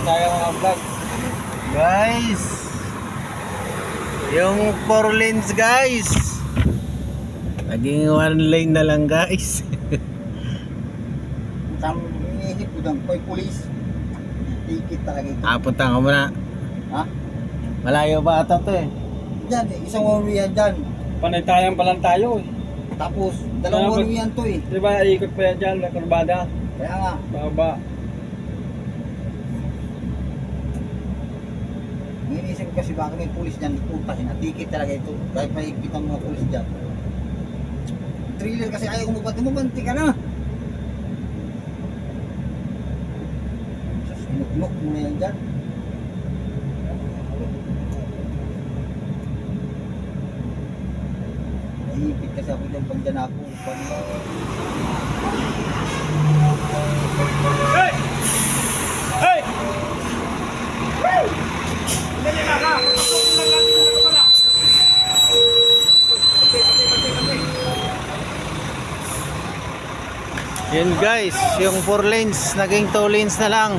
tayo mga vlog. Guys, yung 4 lanes guys, naging 1 lane na lang guys. Saan iniisip ko dyan? Koy pulis. Tikit talaga ito. Punta ka muna. Ha? Malayo ba ito to eh? Dyan, isang one way yan dyan. Panaytayan pa lang tayo eh. Tapos, dalawang one way yan to eh. Diba ikot pa yan dyan, may kurbada. Kaya nga. Baba. Iniisip ko kasi baka may pulis dyan. Puntahin na. Tikit talaga ito. Kahit mahigpit ang mga pulis dyan. Thriller kasi ayaw umubanti ka na. Sinuknok mo na yan dyan. Nahihipit kasi ako dyan pag dyan ako. Hey! Hey! Hey! Dali na ka! Yun guys, yung 4 lanes naging 2 lanes na lang.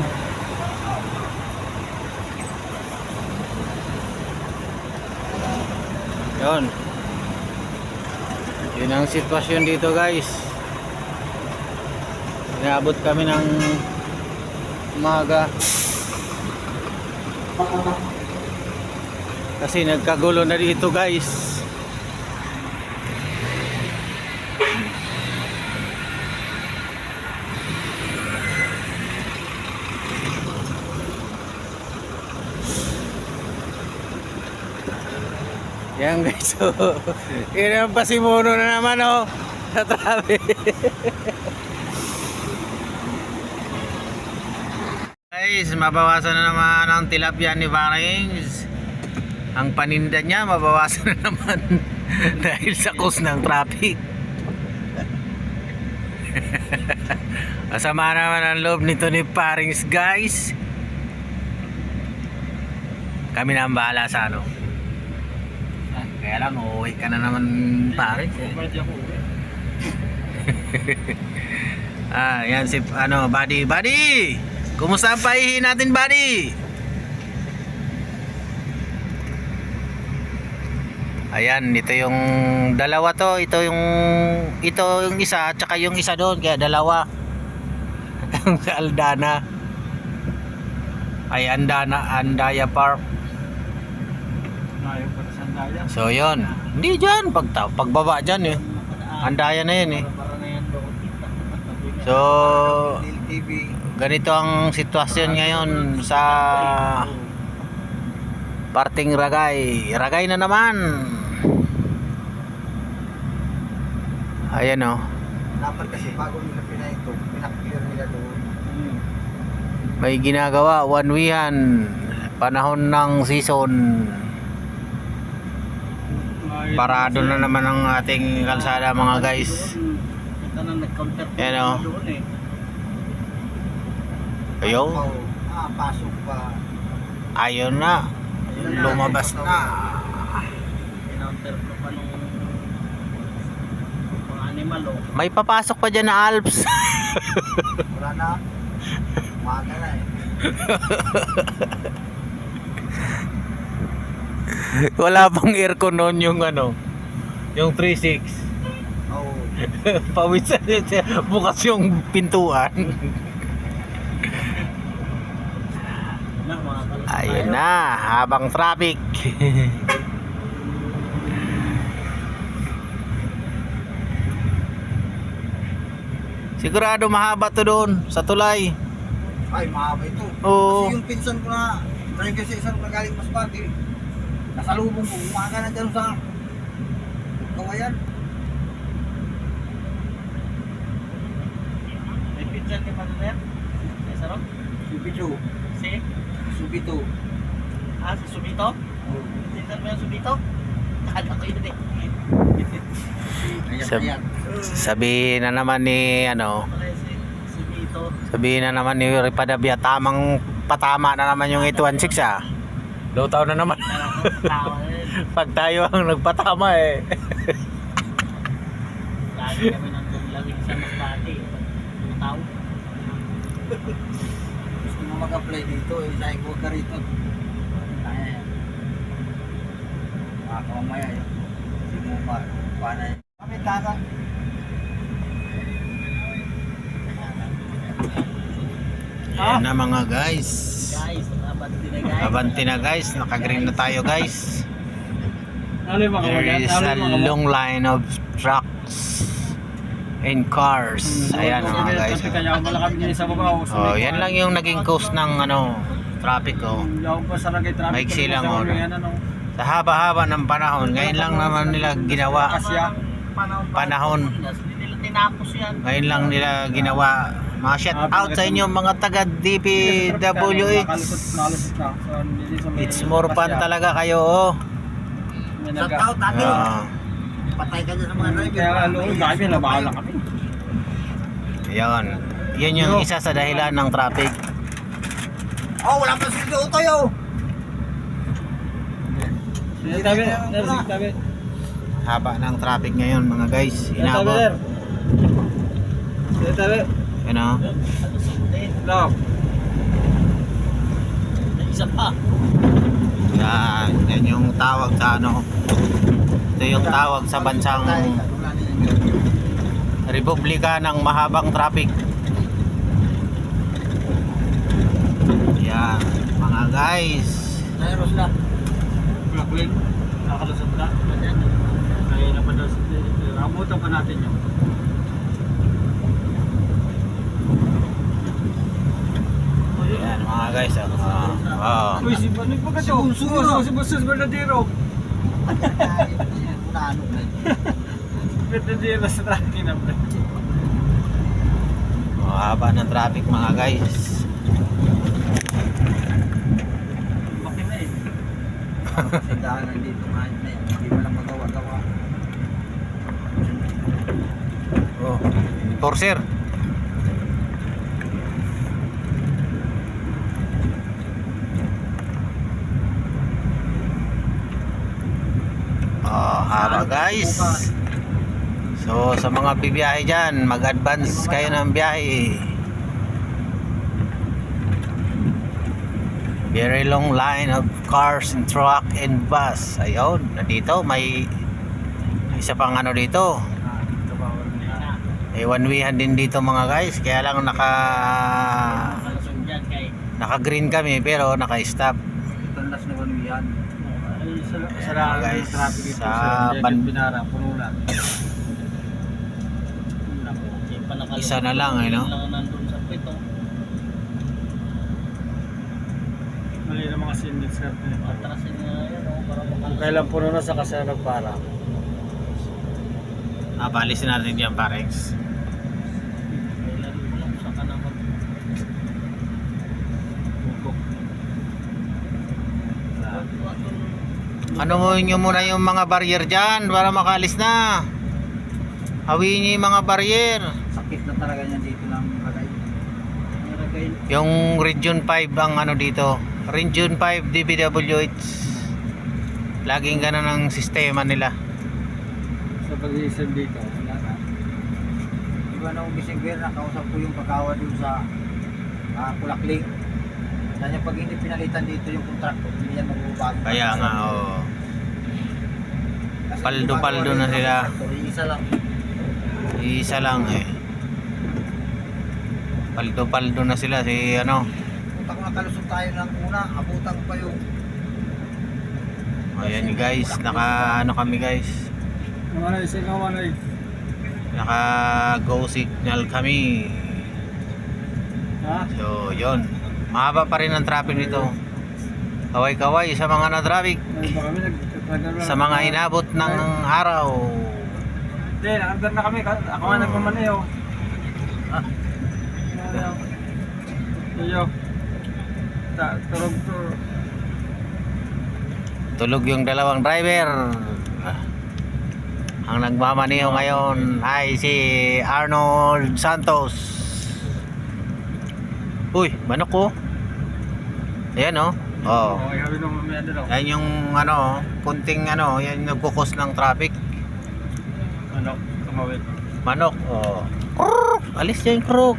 Yun. Yun ang sitwasyon dito guys. Inaabot kami ng umaga. Kasi nagkagulo na dito guys. Yan guys, so yun ang pasimuno na naman oh sa traffic. Guys, mabawasan na naman ang tilapia ni Barings. Ang paninda niya mabawasan na naman dahil sa cause ng traffic. Masama naman ang loob nito ni Barings guys. Kami na ang bahala sa ano. Kaya lang, uuwi ka na naman pare. Yan si ano, buddy. Kumusta ang pahihin natin, buddy? Ayan, ito yung dalawa to. Ito yung isa, at saka yung isa doon. Kaya dalawa. Ang Aldana. Ay, Andaya Park. So yun, hindi dyan, pagbaba dyan eh, Andaya na yan eh. So ganito ang sitwasyon ngayon sa parting Ragay na naman. Ayan o. Dapat kasi bago nila pinakclear nila doon. May ginagawa, one way-han, panahon ng season. Parado na naman ang ating kalsada mga guys. Ayan o. Ayaw. Pasok pa. Ayaw na. Lumabas na. Kinounter ko pa nung mga animal o. May papasok pa dyan na Alps. Wala na. Umaga na eh. Wala pang aircon noon yung ano, yung 3.6. Oo. Pawisan siya, bukas yung pintuan. Ayun na, habang traffic. Sigurado mahaba to doon sa tulay. Ay, mahaba ito. Oo. Kasi yung pinsan ko na drive kasi isang magaling Masbate. Nasalubong ko, umaga na dyan sa Kawayan. May pinsan ka pa doon yan? May sarap? Subito. Si? Subito. Si Subito? Pinsan mo yung Subito? Kala ko yun eh. Ayan. Sabihin na naman ni ano, Si Subito. sabihin na naman ni Ripadabia, tamang patama na naman yung 816 ah. Lutaw na naman. Tawa na yun. Pag tayo ang nagpatama eh. Lagi kami nandun lagi sa Masbate. Tao. Gusto mo mag-apply dito. Sabi ko ka rito. Ay, mamaya yun. Hindi mo paano yun. Kami taka. Ayan na mga guys. Guys, abanti na guys. Abanti na guys. Naka-green na tayo guys. Ano yung mga There is a long line of trucks and cars. Ayan mga guys. Kaya malakad din sa baba. Oh, yan lang yung naging cause ng ano, traffic oh. Yung pa sa lagay traffic. Maiksi lang oh. Sa haba-haba ng panahon, ngayon lang naman nila ginawa. Panahon. Tinapos yan. Ngayon lang nila ginawa. Mga shout out sa inyo mga taga DPWH. It's more fun talaga kayo oh. Shout out natin. Patay ka dyan sa mga driver. Kaya ano, dahil na bahala kami. Ayun. Yun yung isa sa dahilan ng traffic. Oh, wala pa sila tayo. Tabi. Haba ng traffic ngayon mga guys. Inabot. Tabi. Yun oh. Hello. Isa pa. Yan. Yan yung tawag sa ano. Ito yung tawag sa bansang Republika ng mahabang traffic. Yan. Mga guys. Tayo sila. Blackling. Nakalusot na. Kaya na pa daw. Ramutan pa natin yun. Yan mga guys. Oh. Uy, si Banig pa ka to. Si Busos Bernadero. Bernadero sa tracking na bro. Haba ng traffic mga guys. Bakit na eh. Kasi daanan dito kahit na yan. Hindi mo lang magawa-gawa. Oh. Enforcer. Oh, haba guys. So sa mga bibiyahe dyan, mag-advance kayo ng biyahe. Very long line of cars and truck and bus. Ayun, nandito may isa pang ano dito. Eh one wayhan din dito mga guys. Kaya lang naka green kami pero naka-stop. Tandas na kami yan. Ayan, guys, sa Binara, puno na. Isa na lang eh no. Mali na mga sindit sir. Kailan puno na sa kasi nagpara. Balisin natin yan parex. Ano mo nyo muna yung mga barrier dyan para makalis na. Hawiin nyo yung mga barrier. Sakit na talaga yan dito ng ragay. Yung Region 5 ang ano dito. Region 5 DPWH. Laging ganun ang sistema nila. Sa pag-iisip dito, wala na. Diba noong December, nakausap ko yung kagawa dun sa Kulakling. Kanya pag hindi pinalitan dito yung kontrakto, hindi yan magbabago. Kaya nga oh. Kasi Paldo-paldo na yung sila. kontraktor, isa lang. Isa lang eh. Paldo-paldo na sila si ano. Punta ko nakalusot tayo ng una, abutan ko pa yung Ayan guys, naka ano kami guys. Naman ay sigawan ay. Naka go signal kami. Ha? So yun. Mahaba pa rin ang traffic dito. Kaway-kaway sa mga na-traffic. Ay ba kami nagtagal Sa mga inabot ng araw. Hindi, nakandar na kami. Ako nga nagmamaneho. Iyo. Turog to. Tulog yung dalawang driver. Ang nagmamaneho ngayon ay si Arnold Santos. Uy, manok ko. Ayan oh. Oh. Okay, kami nung mamaya dalaw. Yan yung ano, kunting ano, yan yung nagkukos ng traffic. Ano? Tumawid. Manok. Oh. Krrrr! Alis niya yung krok.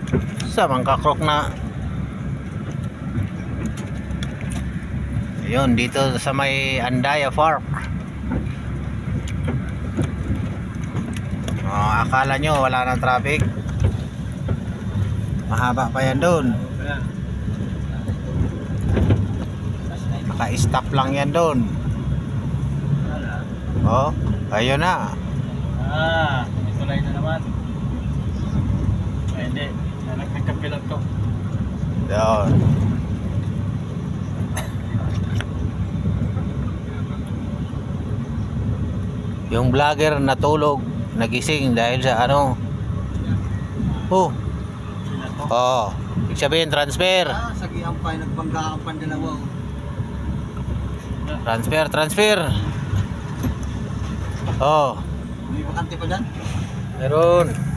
Sa mga krok na. Yun, dito sa may Andaya Park. Akala nyo wala nang traffic. Mahaba pa yan doon. Ayan. Naka-stop lang yan doon. Oh, ayun na. May tulay na naman. Ay, hindi. Nagkapilot to. Doon. Yung vlogger natulog, nagising dahil sa ano. Oh. Sila to. Oh. Ibig sabihin transfer. Sa Giampay, nagbangga ang pandalawa. Transfer. Oh. May bakante pa dyan? Meron.